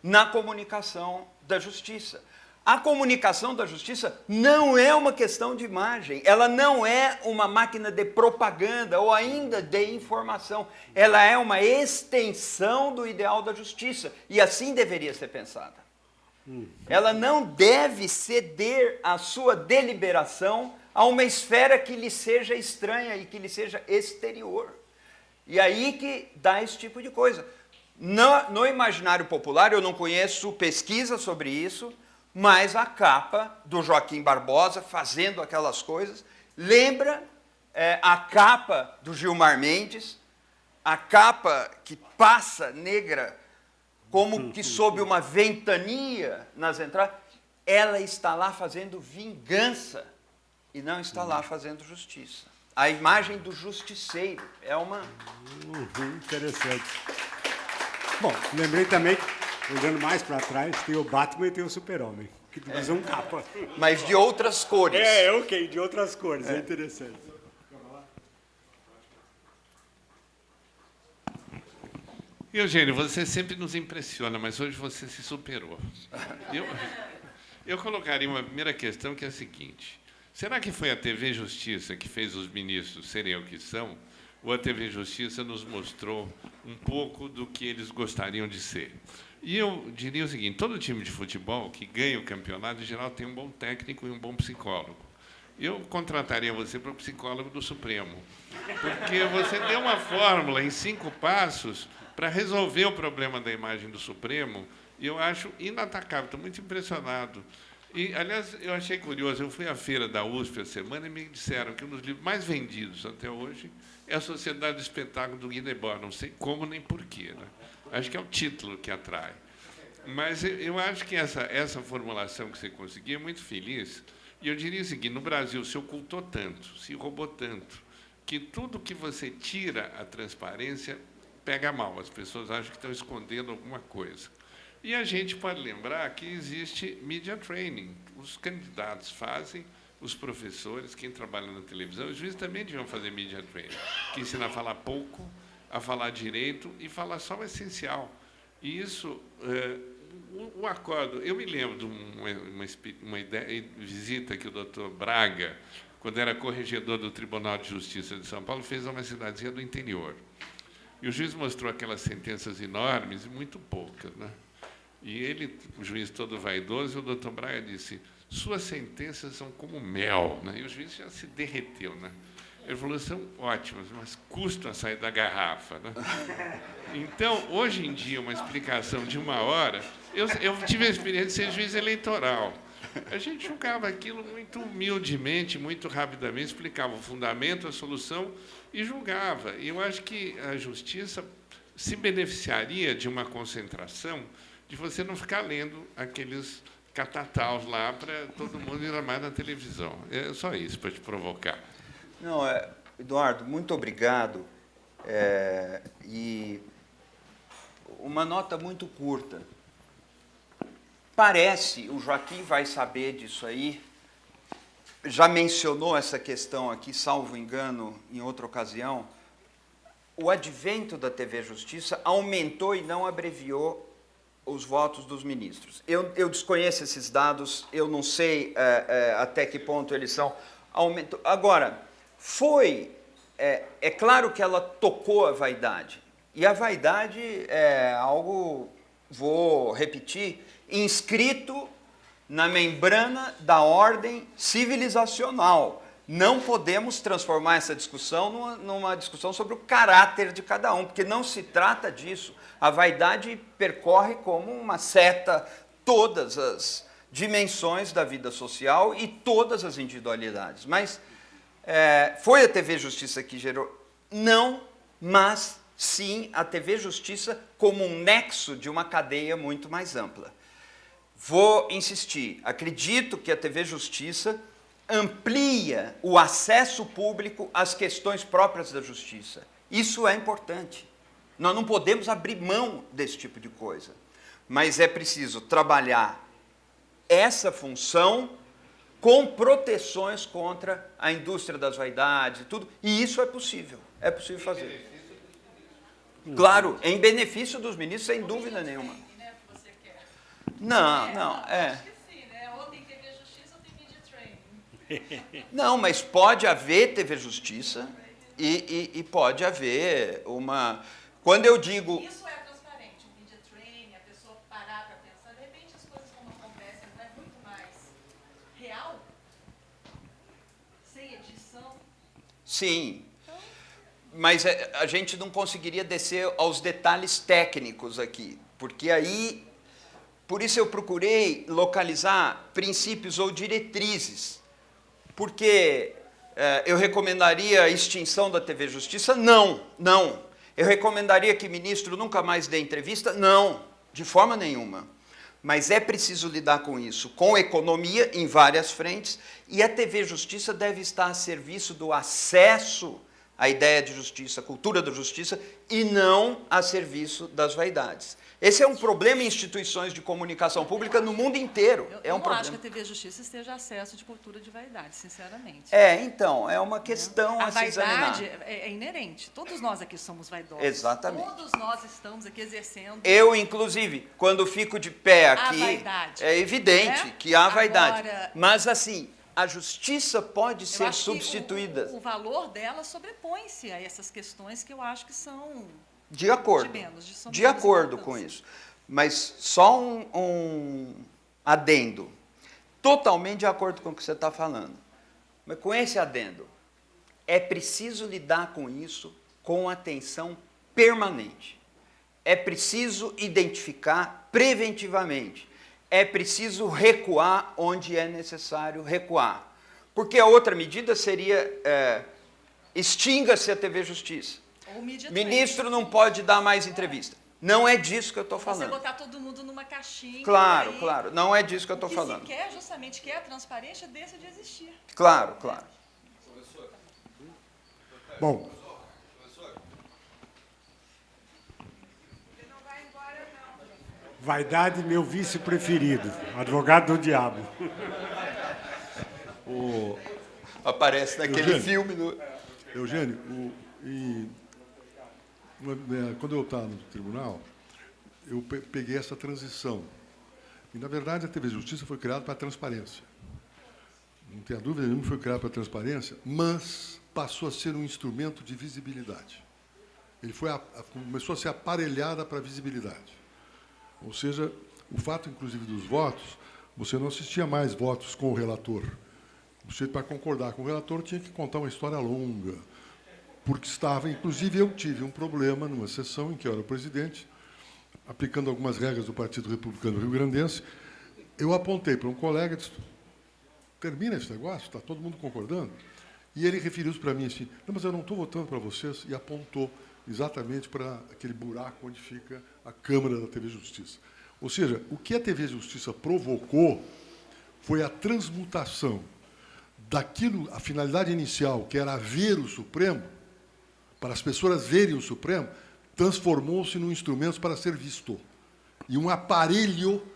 na comunicação da justiça. A comunicação da justiça não é uma questão de imagem, ela não é uma máquina de propaganda ou ainda de informação, ela é uma extensão do ideal da justiça, e assim deveria ser pensada. Ela não deve ceder a sua deliberação a uma esfera que lhe seja estranha e que lhe seja exterior. E aí que dá esse tipo de coisa. No imaginário popular, eu não conheço pesquisa sobre isso, mas a capa do Joaquim Barbosa fazendo aquelas coisas lembra a capa do Gilmar Mendes, a capa que passa negra como que sob uma ventania nas entradas. Ela está lá fazendo vingança e não está lá fazendo justiça. A imagem do justiceiro é uma... Interessante. Bom, lembrei também que, olhando mais para trás, tem o Batman e tem o Super-Homem, que usam capa. Mas de outras cores. Ok, de outras cores, é interessante. Eugênio, você sempre nos impressiona, mas hoje você se superou. Eu colocaria uma primeira questão, que é a seguinte. Será que foi a TV Justiça que fez os ministros serem o que são? Ou a TV Justiça nos mostrou um pouco do que eles gostariam de ser? E eu diria o seguinte, todo time de futebol que ganha o campeonato, em geral, tem um bom técnico e um bom psicólogo. Eu contrataria você para o psicólogo do Supremo, porque você deu uma fórmula em 5 passos para resolver o problema da imagem do Supremo, e eu acho inatacável, estou muito impressionado. E, aliás, eu achei curioso, eu fui à feira da USP a semana e me disseram que um dos livros mais vendidos até hoje é A Sociedade do Espetáculo, do Guy Debord. Não sei como nem porquê, né? Acho que é o título que atrai. Mas eu acho que essa formulação que você conseguiu é muito feliz. E eu diria o seguinte, no Brasil se ocultou tanto, se roubou tanto, que tudo que você tira a transparência pega mal. As pessoas acham que estão escondendo alguma coisa. E a gente pode lembrar que existe media training. Os candidatos fazem, os professores, quem trabalha na televisão, os juízes também deviam fazer media training, que ensina a falar pouco, a falar direito e falar só o essencial. E isso, o acordo... Eu me lembro de uma visita que o doutor Braga, quando era corregedor do Tribunal de Justiça de São Paulo, fez a uma cidadezinha do interior. E o juiz mostrou aquelas sentenças enormes e muito poucas, né? E ele, o juiz todo vaidoso, e o doutor Braga disse, suas sentenças são como mel, né? E o juiz já se derreteu, né? Ele falou, são ótimas, mas custam a sair da garrafa, né? Então, hoje em dia, uma explicação de 1 hora... Eu tive a experiência de ser juiz eleitoral. A gente julgava aquilo muito humildemente, muito rapidamente, explicava o fundamento, a solução e julgava. E eu acho que a justiça se beneficiaria de uma concentração, de você não ficar lendo aqueles catataus lá para todo mundo ir mais na televisão. É só isso, para te provocar. Não, Eduardo, muito obrigado. E uma nota muito curta. Parece, o Joaquim vai saber disso aí, já mencionou essa questão aqui, salvo engano, em outra ocasião, o advento da TV Justiça aumentou e não abreviou os votos dos ministros. Eu desconheço esses dados, eu não sei até que ponto eles são. Aumentou. Agora, é claro que ela tocou a vaidade, e a vaidade é algo, vou repetir, inscrito na membrana da ordem civilizacional. Não podemos transformar essa discussão numa discussão sobre o caráter de cada um, porque não se trata disso. A vaidade percorre como uma seta todas as dimensões da vida social e todas as individualidades. Mas foi a TV Justiça que gerou? Não, mas sim a TV Justiça como um nexo de uma cadeia muito mais ampla. Vou insistir, acredito que a TV Justiça amplia o acesso público às questões próprias da justiça. Isso é importante. Nós não podemos abrir mão desse tipo de coisa. Mas é preciso trabalhar essa função com proteções contra a indústria das vaidades e tudo. E isso é possível fazer. Claro, em benefício dos ministros, sem dúvida nenhuma. Não. Acho que sim, né? Ou tem TV Justiça ou tem Media Training. Não, mas pode haver TV Justiça e pode haver uma... Quando eu digo... Isso é transparente, o Media Training, a pessoa parar para pensar, de repente as coisas como acontecem, não é muito mais real, sem edição. Sim, mas a gente não conseguiria descer aos detalhes técnicos aqui, porque aí Por isso eu procurei localizar princípios ou diretrizes. Porque eu recomendaria a extinção da TV Justiça? Não, não. Eu recomendaria que o ministro nunca mais dê entrevista? Não, de forma nenhuma. Mas é preciso lidar com isso, com economia em várias frentes, e a TV Justiça deve estar a serviço do acesso à ideia de justiça, à cultura da justiça, e não a serviço das vaidades. Esse é um problema em instituições de comunicação pública no mundo inteiro. Eu um não problema. acho que a TV Justiça esteja a acesso de cultura de vaidade, sinceramente. Então, é uma questão a se examinar. A vaidade é inerente. Todos nós aqui somos vaidosos. Exatamente. Todos nós estamos aqui exercendo. Eu, inclusive, quando fico de pé aqui, vaidade, é evidente né? que há vaidade. Agora, mas, assim, a justiça pode eu ser acho que substituída. o valor dela sobrepõe-se a essas questões que eu acho que são De acordo. De acordo com isso. Mas só um adendo. Totalmente de acordo com o que você está falando. Mas com esse adendo, é preciso lidar com isso com atenção permanente. É preciso identificar preventivamente. É preciso recuar onde é necessário recuar. Porque a outra medida seria extinga-se a TV Justiça. Ministro não pode dar mais entrevista. Não é disso que eu estou falando. Você botar todo mundo numa caixinha. Claro, aí, claro. Não é disso que eu estou O falando. que se quer, justamente, que é a transparência, deixa de existir. Claro, claro. Bom, vaidade, meu vício preferido, advogado do diabo. Aparece naquele filme. Eugênio, quando eu estava no tribunal, eu peguei essa transição. E, na verdade, a TV Justiça foi criada para a transparência. Não tenha dúvida nenhuma que foi criada para a transparência, mas passou a ser um instrumento de visibilidade. Ele começou a ser aparelhada para a visibilidade. Ou seja, o fato, inclusive, dos votos, você não assistia mais votos com o relator. Você, para concordar com o relator, tinha que contar uma história longa, porque estava, inclusive, eu tive um problema numa sessão em que eu era o presidente, aplicando algumas regras do Partido Republicano Rio-Grandense, eu apontei para um colega e disse, termina esse negócio, está todo mundo concordando? E ele referiu-se para mim assim, não, mas eu não estou votando para vocês, e apontou exatamente para aquele buraco onde fica a Câmara da TV Justiça. Ou seja, o que a TV Justiça provocou foi a transmutação daquilo, a finalidade inicial, que era ver o Supremo, para as pessoas verem o Supremo, transformou-se num instrumento para ser visto. E um aparelho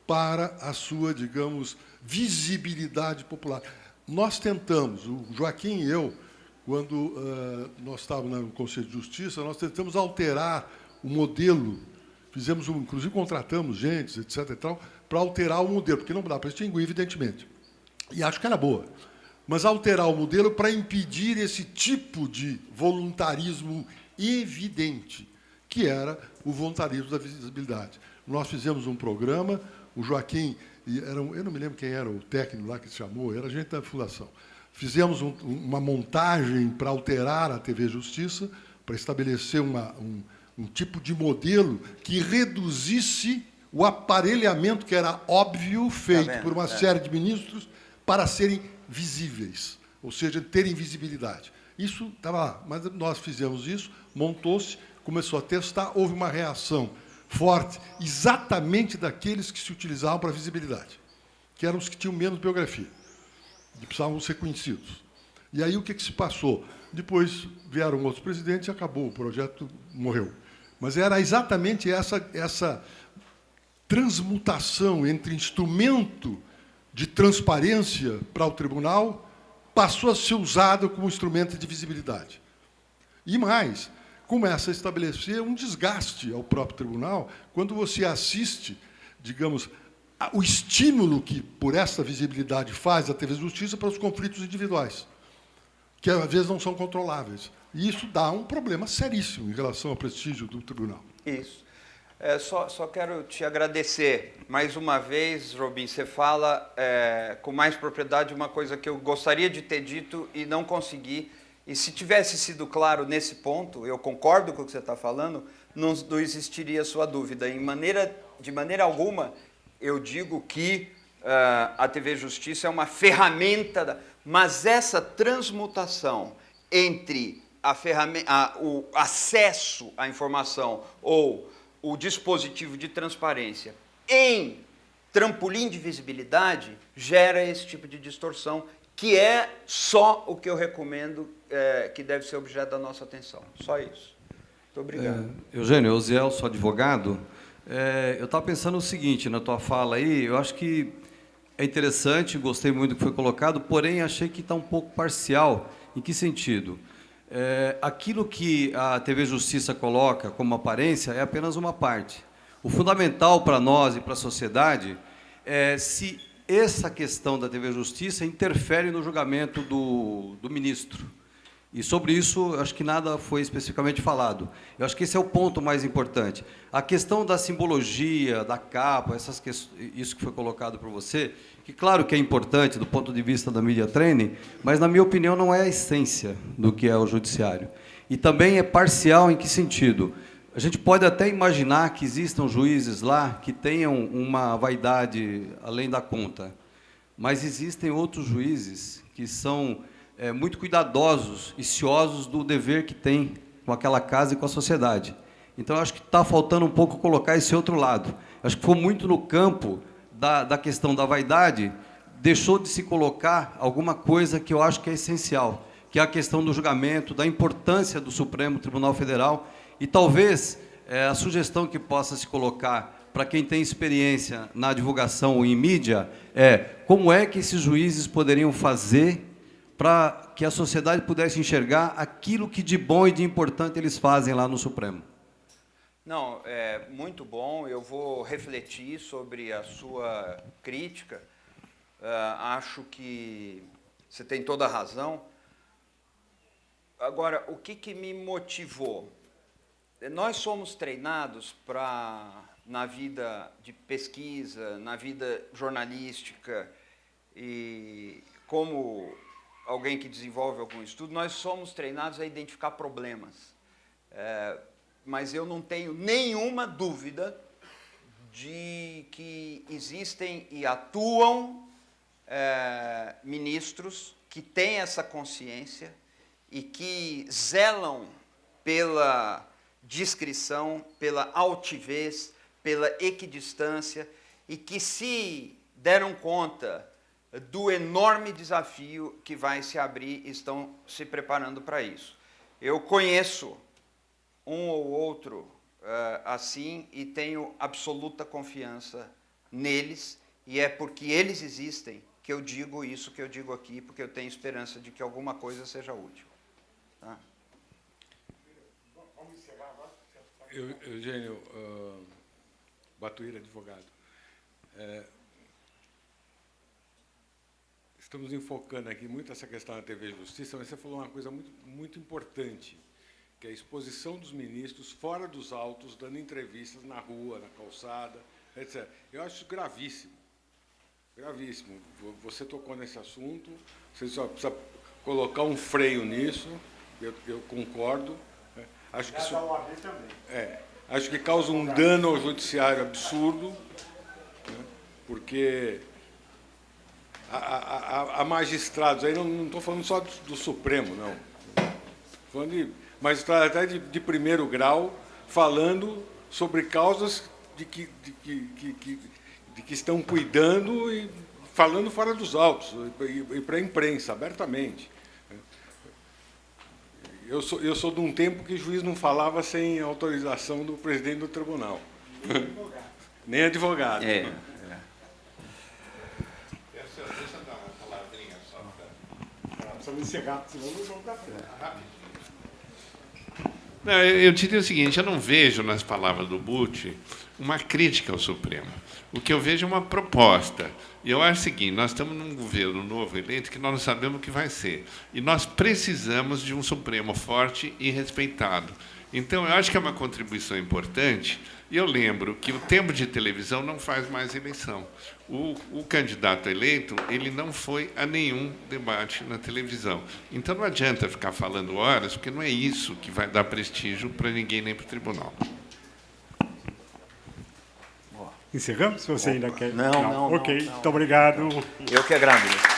para a sua, digamos, visibilidade popular. Nós tentamos, o Joaquim e eu, quando nós estávamos no Conselho de Justiça, nós tentamos alterar o modelo, inclusive contratamos gente, etc., e tal, para alterar o modelo, porque não dá para extinguir, evidentemente. E acho que era boa. Mas alterar o modelo para impedir esse tipo de voluntarismo evidente, que era o voluntarismo da visibilidade. Nós fizemos um programa, o Joaquim, eu não me lembro quem era o técnico lá que se chamou, era gente da Fundação. Fizemos uma montagem para alterar a TV Justiça, para estabelecer um tipo de modelo que reduzisse o aparelhamento, que era óbvio, feito por uma série de ministros, para serem visíveis, ou seja, terem visibilidade. Isso estava lá, mas nós fizemos isso, montou-se, começou a testar, houve uma reação forte, exatamente daqueles que se utilizavam para visibilidade, que eram os que tinham menos biografia, que precisavam ser conhecidos. E aí o que se passou? Depois vieram outros presidentes e acabou, o projeto morreu. Mas era exatamente essa transmutação entre instrumento de transparência para o tribunal passou a ser usado como instrumento de visibilidade. E mais, começa a estabelecer um desgaste ao próprio tribunal quando você assiste, digamos, o estímulo que, por essa visibilidade, faz a TV Justiça para os conflitos individuais, que, às vezes, não são controláveis. E isso dá um problema seríssimo em relação ao prestígio do tribunal. Isso. Só quero te agradecer. Mais uma vez, Robin, você fala com mais propriedade uma coisa que eu gostaria de ter dito e não consegui. E se tivesse sido claro nesse ponto, eu concordo com o que você está falando, não existiria sua dúvida. De maneira alguma, eu digo que a TV Justiça é uma ferramenta, mas essa transmutação entre o acesso à informação ou o dispositivo de transparência em trampolim de visibilidade gera esse tipo de distorção, que é só o que eu recomendo que deve ser objeto da nossa atenção. Só isso. Muito obrigado. Eugênio, eu, Ziel, sou advogado. Eu estava pensando o seguinte, na tua fala aí, eu acho que é interessante, gostei muito do que foi colocado, porém achei que está um pouco parcial. Em que sentido? Aquilo que a TV Justiça coloca como aparência é apenas uma parte. O fundamental para nós e para a sociedade é se essa questão da TV Justiça interfere no julgamento do ministro. E sobre isso, acho que nada foi especificamente falado. Eu acho que esse é o ponto mais importante. A questão da simbologia, da capa, isso que foi colocado por você, que claro que é importante do ponto de vista da media training, mas, na minha opinião, não é a essência do que é o judiciário. E também é parcial em que sentido? A gente pode até imaginar que existam juízes lá que tenham uma vaidade além da conta, mas existem outros juízes que são muito cuidadosos e ciosos do dever que tem com aquela casa e com a sociedade. Então, acho que está faltando um pouco colocar esse outro lado. Acho que foi muito no campo da questão da vaidade, deixou de se colocar alguma coisa que eu acho que é essencial, que é a questão do julgamento, da importância do Supremo Tribunal Federal, e talvez a sugestão que possa se colocar para quem tem experiência na divulgação ou em mídia como é que esses juízes poderiam fazer para que a sociedade pudesse enxergar aquilo que de bom e de importante eles fazem lá no Supremo. Não, é muito bom, eu vou refletir sobre a sua crítica, acho que você tem toda a razão. Agora, o que me motivou? Nós somos treinados na vida de pesquisa, na vida jornalística, e como alguém que desenvolve algum estudo, nós somos treinados a identificar problemas. Mas eu não tenho nenhuma dúvida de que existem e atuam ministros que têm essa consciência e que zelam pela discrição, pela altivez, pela equidistância, e que se deram conta do enorme desafio que vai se abrir, estão se preparando para isso. Eu conheço um ou outro assim e tenho absoluta confiança neles, e é porque eles existem que eu digo isso que eu digo aqui, porque eu tenho esperança de que alguma coisa seja útil. Tá? Vamos encerrar agora. Eugênio, Batuíra, advogado. Estamos enfocando aqui muito essa questão da TV Justiça, mas você falou uma coisa muito, muito importante, que é a exposição dos ministros fora dos autos, dando entrevistas na rua, na calçada, etc. Eu acho isso gravíssimo. Gravíssimo. Você tocou nesse assunto, você só precisa colocar um freio nisso, eu concordo. Acho que isso, acho que causa um dano ao judiciário absurdo, porque há magistrados, aí não estou falando só do Supremo, não. Estou falando de magistrados até de primeiro grau, falando sobre causas de que estão cuidando e falando fora dos autos, e para a imprensa, abertamente. Eu sou de um tempo que o juiz não falava sem autorização do presidente do tribunal. Nem advogado. Deixa eu dar uma palavrinha só para... Precisamos encerrar, senão não vamos dar frente. Não, eu diria o seguinte, eu não vejo nas palavras do Butti uma crítica ao Supremo. O que eu vejo é uma proposta. E eu acho o seguinte, nós estamos num governo novo eleito que nós não sabemos o que vai ser. E nós precisamos de um Supremo forte e respeitado. Então, eu acho que é uma contribuição importante. E eu lembro que o tempo de televisão não faz mais eleição. O candidato eleito, ele não foi a nenhum debate na televisão. Então, não adianta ficar falando horas, porque não é isso que vai dar prestígio para ninguém, nem para o tribunal. Encerramos? Se você ainda quer. Não. Ok, muito obrigado. Eu que agradeço.